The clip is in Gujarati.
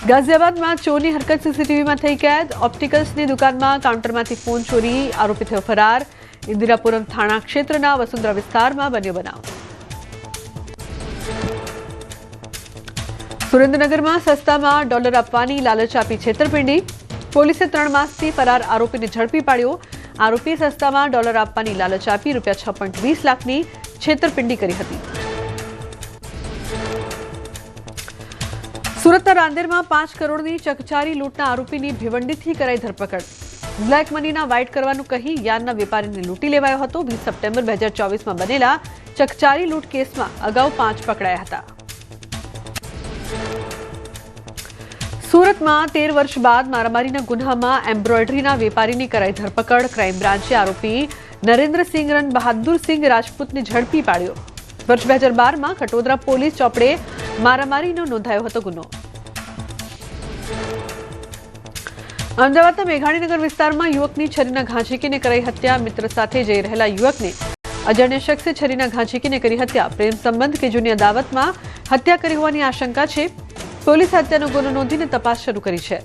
ગાઝિયાબાદમાં ચોરની હરકત સીસીટીવીમાં થઈ કેદ। ઓપ્ટિકલ્સની દુકાનમાં કાઉન્ટરમાંથી ફોન ચોરી, આરોપી થયો ફરાર। ઇન્દિરાપુરમ થાણા ક્ષેત્રના વસુંધરા વિસ્તારમાં બન્યો બનાવ। સુરેન્દ્રનગરમાં સસ્તામાં ડોલર આપવાની લાલચ આપી છેતરપિંડી। પોલીસે 3 માસથી ફરાર આરોપીને ઝડપી પાડ્યો। આરોપીએ સસ્તામાં ડોલર આપવાની લાલચ આપી ₹6.20 લાખની છેતરપિંડી કરી હતી। સુરતના રાંદેરમાં 5 કરોડની ચકચારી લૂંટના આરોપીની ભિવંડીથી કરાઈ ધરપકડ। બ્લેક મનીના વ્હાઇટ કરવાનું કહી યાર્ડના વેપારીને લૂંટી લેવાયો હતો। 20 સપ્ટેમ્બર 2024માં બનેલા ચકચારી લૂંટ કેસમાં અગાઉ 5 પકડાયા હતા। સુરતમાં 13 વર્ષ બાદ મારામારીના ગુન્હામાં એમ્બ્રોઇડરીના વેપારીની કરાઈ ધરપકડ। ક્રાઇમ બ્રાન્ચે આરોપી નરેન્દ્રસિંહ રન બહાદુરસિંહ રાજપૂતને ઝડપી પાડ્યો। વર્ષ 2012માં ખટોદરા પોલીસ ચોપડે મારામારીનો નોંધાયો હતો ગુનો। અમદાવાદના મેઘાણીનગર વિસ્તારમાં યુવકની છરીના ઘા ઝીંકીને કરાઈ હત્યા। મિત્ર સાથે જઈ રહેલા યુવકને અજાણ્યા શખ્સે છરીના ઘા ઝીંકીને કરી હત્યા। પ્રેમ સંબંધ કે જૂની અદાવતમાં હત્યા કરી હોવાની આશંકા છે। પોલીસે હત્યાનો ગુનો નોંધીને તપાસ શરૂ કરી છે।